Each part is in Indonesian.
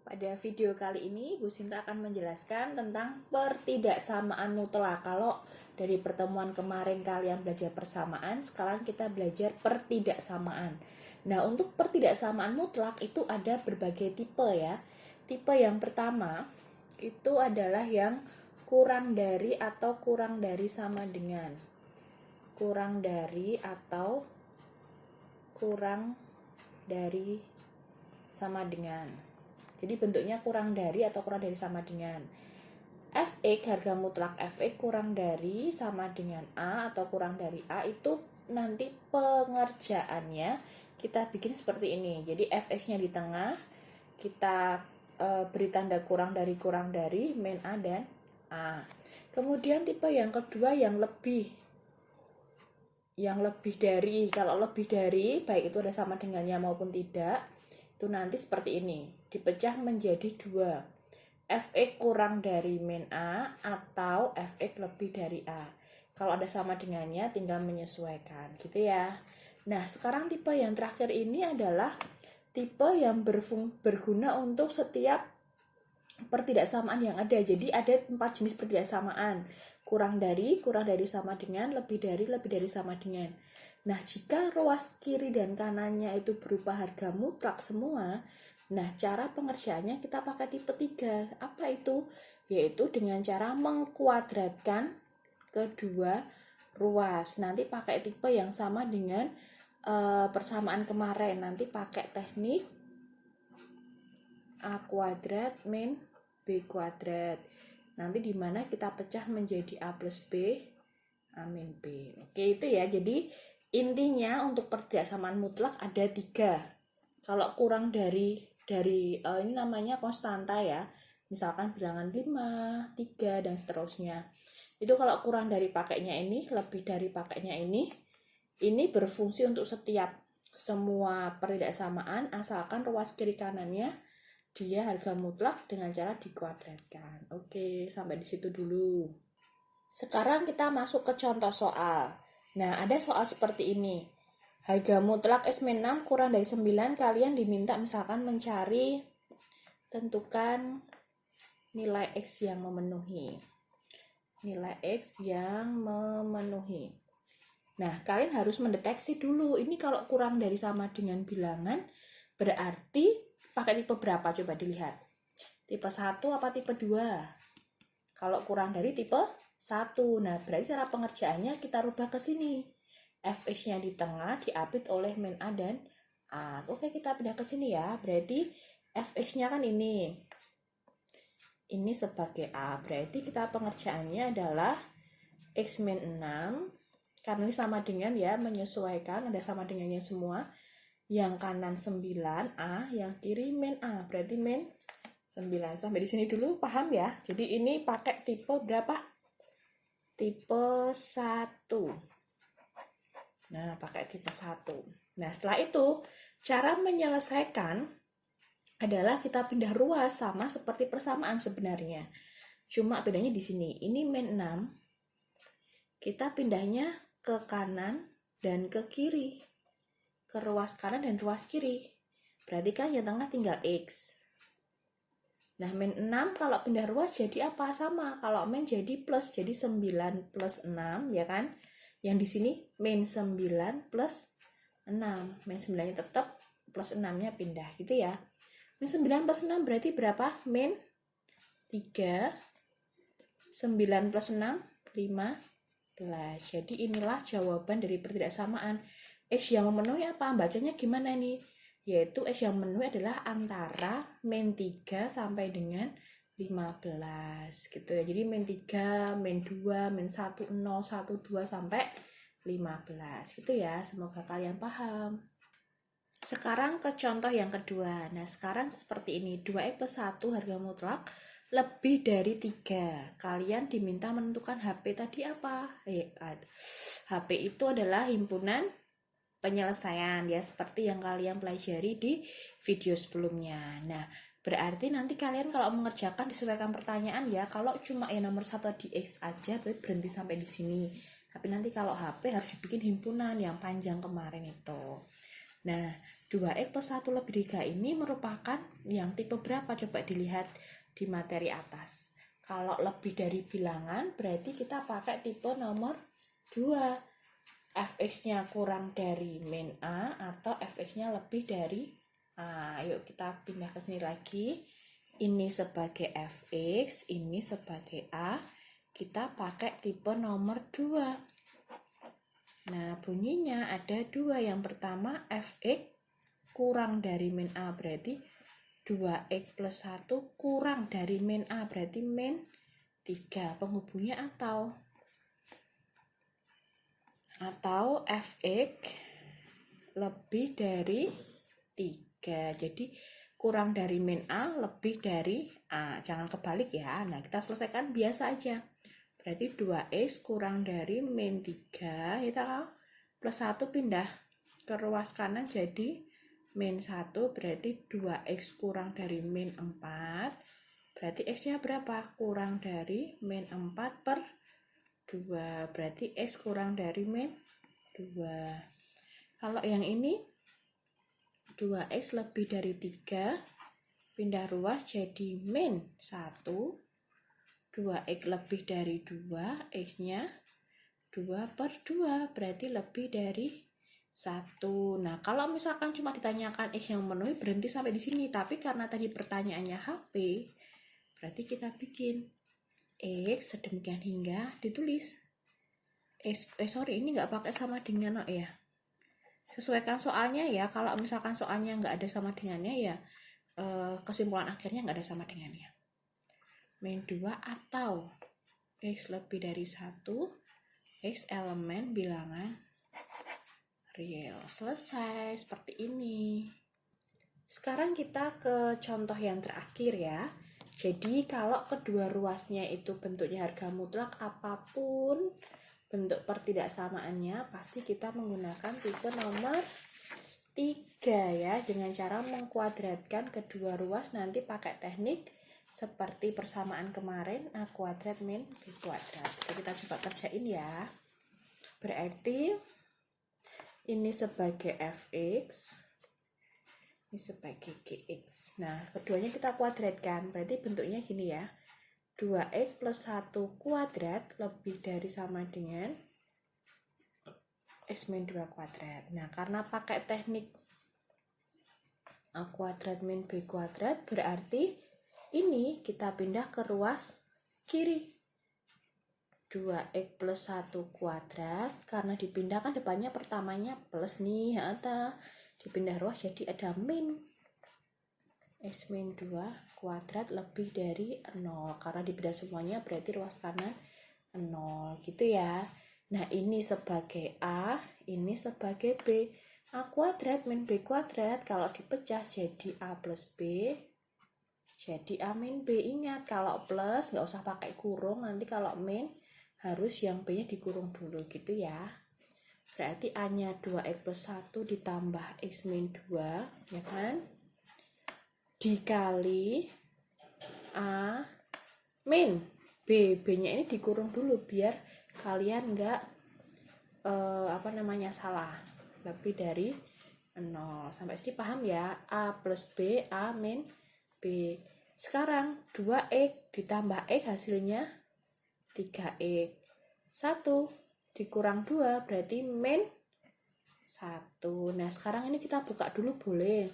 Pada video kali ini, Bu Sinta akan menjelaskan tentang pertidaksamaan mutlak. Kalau dari pertemuan kemarin kalian belajar persamaan, sekarang kita belajar pertidaksamaan. Nah, untuk pertidaksamaan mutlak itu ada berbagai tipe ya. Tipe yang pertama itu adalah yang kurang dari atau kurang dari sama dengan. Kurang dari atau kurang dari sama dengan. Jadi bentuknya kurang dari atau kurang dari sama dengan. Fx, harga mutlak Fx kurang dari sama dengan A atau kurang dari A itu nanti pengerjaannya kita bikin seperti ini. Jadi Fx-nya di tengah, kita beri tanda kurang dari min A dan A. Kemudian tipe yang kedua yang lebih dari, kalau lebih dari baik itu ada sama dengannya maupun tidak, itu nanti seperti ini, dipecah menjadi dua, Fx kurang dari min A atau Fx lebih dari A. Kalau ada sama dengannya tinggal menyesuaikan gitu ya. Nah, sekarang tipe yang terakhir ini adalah tipe yang berguna untuk setiap pertidaksamaan yang ada. Jadi ada 4 jenis pertidaksamaan. Kurang dari sama dengan, lebih dari sama dengan. Nah, jika ruas kiri dan kanannya itu berupa harga mutlak semua, nah cara pengerjaannya kita pakai tipe 3. Apa itu? Yaitu dengan cara mengkuadratkan kedua ruas. Nanti pakai tipe yang sama dengan persamaan kemarin. Nanti pakai teknik A kuadrat min B kuadrat. Nanti dimana kita pecah menjadi A plus B, A min B. Oke, itu ya. Jadi intinya untuk pertidaksamaan mutlak ada 3. Kalau kurang dari ini namanya konstanta ya. Misalkan bilangan 5, 3 dan seterusnya. Itu kalau kurang dari pakainya ini, lebih dari pakainya ini berfungsi untuk setiap semua pertidaksamaan asalkan ruas kiri kanannya dia harga mutlak dengan cara dikuadratkan. Oke, sampai di situ dulu. Sekarang kita masuk ke contoh soal. Nah, ada soal seperti ini. Harga mutlak S-6 kurang dari 9, kalian diminta misalkan mencari, tentukan nilai X yang memenuhi. Nilai X yang memenuhi. Nah, kalian harus mendeteksi dulu. Ini kalau kurang dari sama dengan bilangan, berarti pakai tipe berapa? Coba dilihat. Tipe 1 apa tipe 2? Kalau kurang dari tipe 1. Nah, berarti cara pengerjaannya kita rubah ke sini. Fx-nya di tengah diapit oleh min A dan A. Oke, kita pindah ke sini ya. Berarti Fx-nya kan ini. Ini sebagai A. Berarti kita pengerjaannya adalah X min 6. Karena ini sama dengan ya, menyesuaikan, ada sama dengannya semua. Yang kanan 9A, yang kiri min A. Berarti min 9. Sampai di sini dulu paham ya. Jadi ini pakai tipe berapa? Tipe 1. Nah, pakai tipe 1. Nah, setelah itu cara menyelesaikan adalah kita pindah ruas sama seperti persamaan sebenarnya. Cuma bedanya di sini. Ini min 6. Kita pindahnya ke kanan dan ke kiri. Ke ruas kanan dan ruas kiri. Berarti kan yang tengah tinggal X. Nah, min 6 kalau pindah ruas jadi apa? Sama. Kalau min jadi plus, jadi 9 plus 6, ya kan? Yang di sini min 9 plus 6. Min 9-nya tetap, plus 6-nya pindah, gitu ya. Min 9 plus 6 berarti berapa? Min 3. 9 plus 6, 15. Jadi inilah jawaban dari pertidaksamaan. X yang memenuhi apa? Bacanya gimana nih? Yaitu X yang memenuhi adalah antara min 3 sampai dengan 15 gitu ya. Jadi min 3, min 2, min 1, 0, 1, 2 sampai 15 gitu ya. Semoga kalian paham. Sekarang ke contoh yang kedua. Nah, sekarang seperti ini. 2X plus 1 harga mutlak lebih dari 3. Kalian diminta menentukan HP tadi apa? HP itu adalah himpunan penyelesaian ya, seperti yang kalian pelajari di video sebelumnya. Nah, berarti nanti kalian kalau mengerjakan disesuaikan pertanyaan ya. Kalau cuma yang nomor 1 di X aja berarti berhenti sampai di sini. Tapi nanti kalau HP harus dibikin himpunan yang panjang kemarin itu. Nah, 2X plus 1 lebih 3 ini merupakan yang tipe berapa? Coba dilihat di materi atas. Kalau lebih dari bilangan, berarti kita pakai tipe nomor 2. Fx-nya kurang dari min A atau Fx-nya lebih dari A. Yuk kita pindah ke sini lagi. Ini sebagai Fx, ini sebagai A. Kita pakai tipe nomor 2. Nah, bunyinya ada 2. Yang pertama Fx kurang dari min A, berarti 2X plus 1 kurang dari min A, berarti min 3. Penghubungnya atau Fx lebih dari 3. Jadi kurang dari min A lebih dari A. Jangan kebalik ya. Nah, kita selesaikan biasa aja. Berarti 2x kurang dari min 3. Kita plus 1 pindah ke ruas kanan jadi min 1. Berarti 2x kurang dari min 4. Berarti x-nya berapa? Kurang dari min 4 per 2. Berarti x kurang dari min 2. Kalau yang ini 2x lebih dari 3, pindah ruas jadi min 1. 2x lebih dari 2, x-nya 2 per 2, berarti lebih dari 1. Nah, kalau misalkan cuma ditanyakan x yang memenuhi, berhenti sampai di sini. Tapi karena tadi pertanyaannya HP, berarti kita bikin x sedemikian hingga ditulis. Ini nggak pakai sama dengan ya. Sesuaikan soalnya ya. Kalau misalkan soalnya nggak ada sama dengannya ya, kesimpulan akhirnya nggak ada sama dengannya. Min 2 atau x lebih dari 1, x elemen bilangan real. Selesai, seperti ini. Sekarang kita ke contoh yang terakhir ya. Jadi kalau kedua ruasnya itu bentuknya harga mutlak, apapun bentuk pertidaksamaannya, pasti kita menggunakan tipe nomor 3 ya. Dengan cara mengkuadratkan kedua ruas, nanti pakai teknik seperti persamaan kemarin, A kuadrat min B kuadrat. Jadi kita coba kerjain ya. Berarti ini sebagai Fx, ini sebagai Gx. Nah, keduanya kita kuadratkan. Berarti bentuknya gini ya. 2x plus 1 kuadrat lebih dari sama dengan x min 2 kuadrat. Nah, karena pakai teknik A kuadrat min B kuadrat, berarti ini kita pindah ke ruas kiri. 2x plus 1 kuadrat, karena dipindah kan depannya pertamanya plus nih, dipindah ruas jadi ada min x min 2 kuadrat lebih dari 0. Karena dipindah semuanya berarti ruas kanan 0 gitu ya. Nah, ini sebagai A, ini sebagai B. A kuadrat min B kuadrat kalau dipecah jadi A plus B, jadi A min B. Ingat, kalau plus nggak usah pakai kurung, nanti kalau min harus yang B nya dikurung dulu gitu ya. Berarti A nya 2x plus 1 ditambah x min 2 ya kan, dikali A min B. B nya ini dikurung dulu biar kalian nggak salah. Lebih dari 0. Sampai sini paham ya? A plus B, A min B. Sekarang 2x ditambah x hasilnya 3x. 1 dikurang 2 berarti min 1. Nah, sekarang ini kita buka dulu boleh.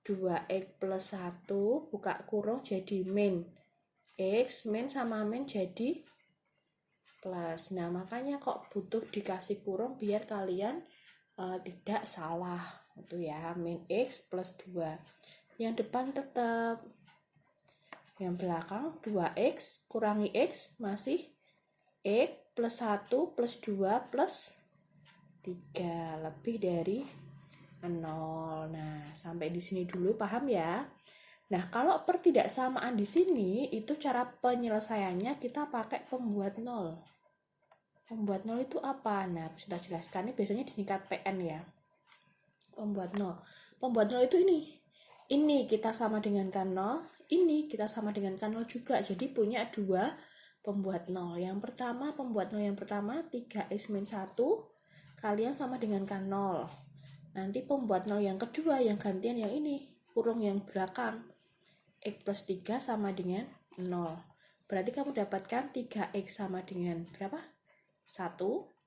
2x plus 1 buka kurung jadi min x, min sama min jadi plus. Nah, makanya kok butuh dikasih kurung biar kalian tidak salah. Itu ya, min x plus 2. Yang depan tetap, yang belakang 2x kurangi x masih x plus 1 plus 2 plus 3 lebih dari 0. Nah, sampai di sini dulu paham ya? Nah, kalau pertidaksamaan di sini itu cara penyelesaiannya kita pakai pembuat 0. Pembuat 0 itu apa? Nah, aku sudah jelaskan, ini biasanya disingkat PN ya. Pembuat 0. Pembuat 0 itu ini. Ini kita sama dengan kan 0, ini kita sama dengan kan 0 juga. Jadi punya dua pembuat 0. Yang pertama, pembuat 0 yang pertama 3x min 1 kalian sama dengan kan 0. Nanti pembuat 0 yang kedua, yang gantian yang ini, kurung yang belakang. X plus 3 sama dengan 0. Berarti kamu dapatkan 3X sama dengan berapa? 1.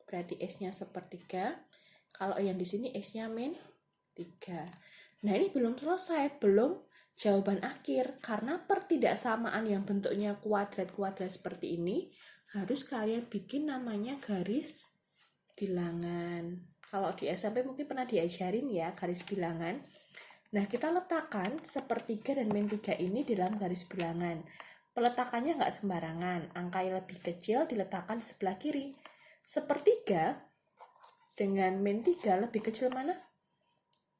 Berarti X-nya sepertiga. Kalau yang di sini X-nya min 3. Nah, ini belum selesai, belum jawaban akhir. Karena pertidaksamaan yang bentuknya kuadrat-kuadrat seperti ini, harus kalian bikin namanya garis bilangan. Kalau di SMP mungkin pernah diajarin ya, garis bilangan. Nah, kita letakkan sepertiga dan min 3 ini dalam garis bilangan. Peletakannya nggak sembarangan. Angka yang lebih kecil diletakkan di sebelah kiri. Sepertiga dengan min 3 lebih kecil mana?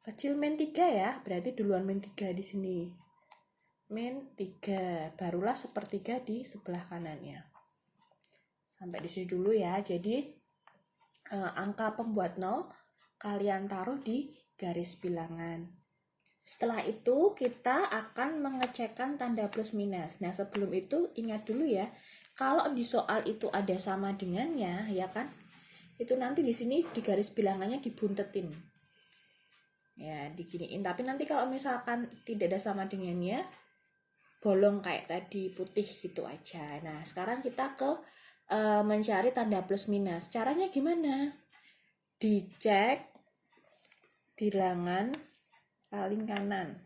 Kecil min 3 ya, berarti duluan min 3 di sini. Min 3, barulah sepertiga di sebelah kanannya. Sampai di sini dulu ya. Jadi angka pembuat 0 kalian taruh di garis bilangan. Setelah itu kita akan mengecekkan tanda plus minus. Nah, sebelum itu ingat dulu ya, kalau di soal itu ada sama dengannya, ya kan? Itu nanti di sini di garis bilangannya dibuntetin. Ya, diginiin. Tapi nanti kalau misalkan tidak ada sama dengannya, bolong kayak tadi, putih gitu aja. Nah, sekarang kita ke mencari tanda plus minus. Caranya gimana? Dicek bilangan paling kanan.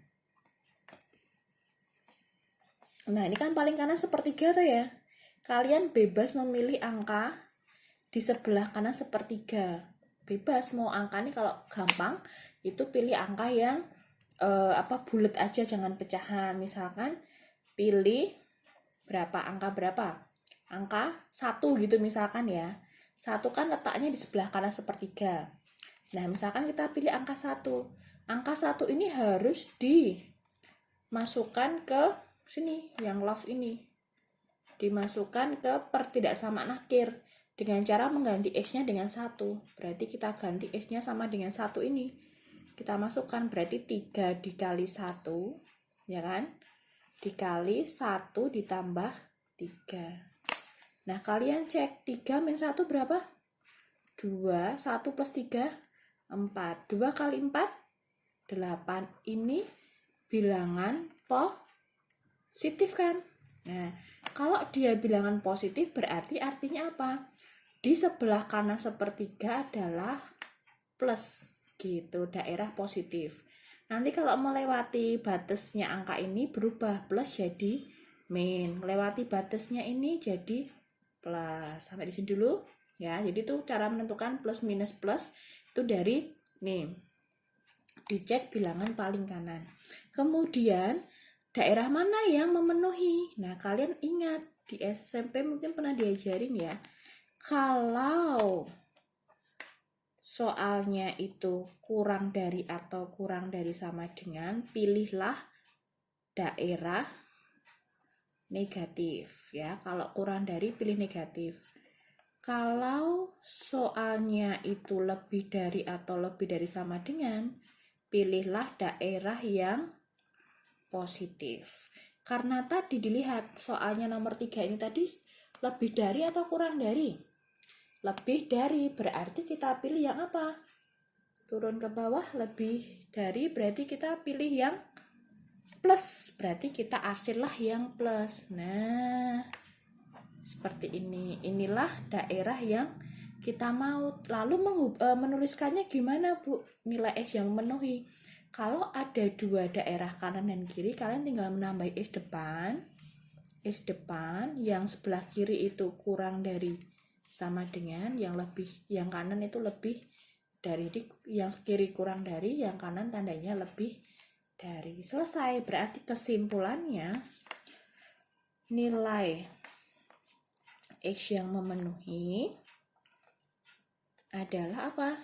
Nah, ini kan paling kanan sepertiga tuh ya. Kalian bebas memilih angka di sebelah kanan sepertiga. Bebas mau angka ini, kalau gampang itu pilih angka yang bulat aja, jangan pecahan. Misalkan pilih berapa, angka berapa? Angka 1 gitu misalkan ya. 1 kan letaknya di sebelah kanan sepertiga. Nah, misalkan kita pilih angka 1. Angka 1 ini harus dimasukkan ke sini, yang love ini. Dimasukkan ke pertidaksamaan akhir dengan cara mengganti X-nya dengan 1. Berarti kita ganti X-nya sama dengan 1 ini. Kita masukkan, berarti 3 dikali 1, ya kan? Dikali 1 ditambah 3. Nah, kalian cek 3 min 1 berapa? 2, 1 plus 3, 4. 2 kali 4, 8. Ini bilangan positif kan? Nah, kalau dia bilangan positif berarti artinya apa? Di sebelah kanan sepertiga adalah plus gitu, daerah positif. Nanti kalau melewati batasnya angka ini berubah plus jadi min. Melewati batasnya ini jadi plus. Sampai di sini dulu ya. Jadi itu cara menentukan plus minus plus itu dari nih. Dicek bilangan paling kanan. Kemudian daerah mana yang memenuhi? Nah, kalian ingat di SMP mungkin pernah diajarin ya. Kalau soalnya itu kurang dari atau kurang dari sama dengan, pilihlah daerah negatif ya. Kalau kurang dari pilih negatif. Kalau soalnya itu lebih dari atau lebih dari sama dengan, pilihlah daerah yang positif. Karena tadi dilihat soalnya nomor 3 ini tadi lebih dari atau kurang dari? Lebih dari, berarti kita pilih yang apa? Turun ke bawah, lebih dari, berarti kita pilih yang plus. Berarti kita arsirlah yang plus. Nah, seperti ini. Inilah daerah yang kita mau. Lalu menuliskannya gimana, Bu? Nilai X yang memenuhi. Kalau ada dua daerah kanan dan kiri, kalian tinggal menambah X depan. X depan, yang sebelah kiri itu kurang dari sama dengan, yang kanan itu lebih dari, yang kiri kurang dari, yang kanan tandanya lebih dari. Selesai. Berarti kesimpulannya nilai X yang memenuhi adalah apa?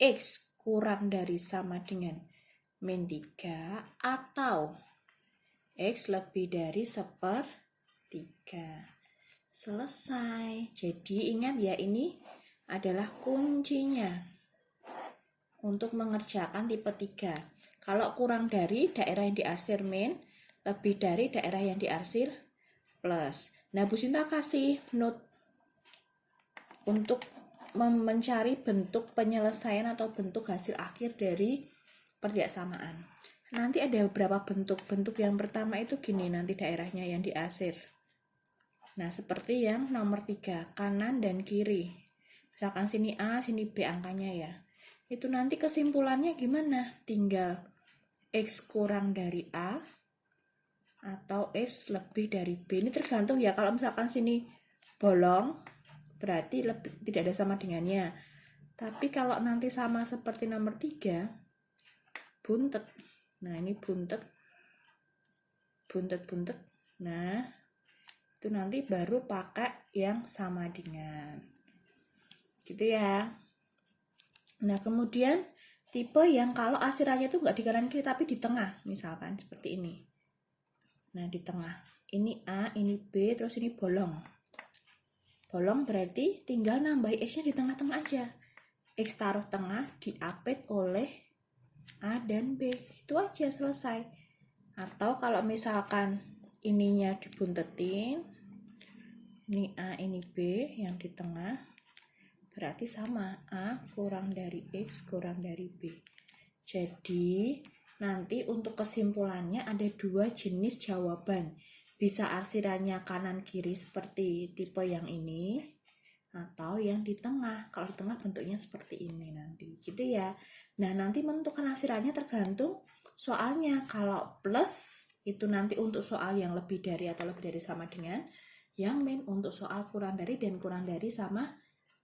X kurang dari sama dengan min 3 atau X lebih dari sepertiga. Selesai. Jadi ingat ya, ini adalah kuncinya untuk mengerjakan tipe 3. Kalau kurang dari, daerah yang diarsir min, lebih dari daerah yang diarsir plus. Nah, Bu Sinta kasih note untuk mencari bentuk penyelesaian atau bentuk hasil akhir dari pertidakssamaan. Nanti ada beberapa bentuk. Bentuk yang pertama itu gini nanti daerahnya yang diasir. Nah, seperti yang nomor 3, kanan dan kiri. Misalkan sini A, sini B angkanya ya. Itu nanti kesimpulannya gimana? Tinggal X kurang dari A atau X lebih dari B. Ini tergantung ya, kalau misalkan sini bolong, berarti tidak ada sama dengannya. Tapi kalau nanti sama seperti nomor 3, buntet. Nah, ini buntet. Buntet-buntet. Nah, itu nanti baru pakai yang sama dengan. Gitu ya. Nah, kemudian tipe yang kalau asirannya itu nggak di kanan kiri tapi di tengah, misalkan seperti ini. Nah, di tengah. Ini A, ini B, terus ini bolong. Bolong berarti tinggal nambahi X-nya di tengah-tengah aja. X taruh tengah, diapit oleh A dan B. Itu aja, selesai. Atau kalau misalkan ininya dibuntetin, ini A, ini B, yang di tengah, berarti sama, A kurang dari X kurang dari B. Jadi, nanti untuk kesimpulannya ada 2 jenis jawaban. Bisa arsirannya kanan-kiri seperti tipe yang ini, atau yang di tengah. Kalau di tengah bentuknya seperti ini nanti, gitu ya. Nah, nanti menentukan arsirannya tergantung soalnya. Kalau plus, itu nanti untuk soal yang lebih dari atau lebih dari sama dengan. Yang min untuk soal kurang dari dan kurang dari sama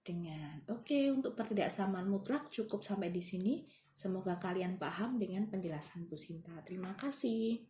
dengan. Oke, untuk pertidaksamaan mutlak cukup sampai di sini. Semoga kalian paham dengan penjelasan Bu Sinta. Terima kasih.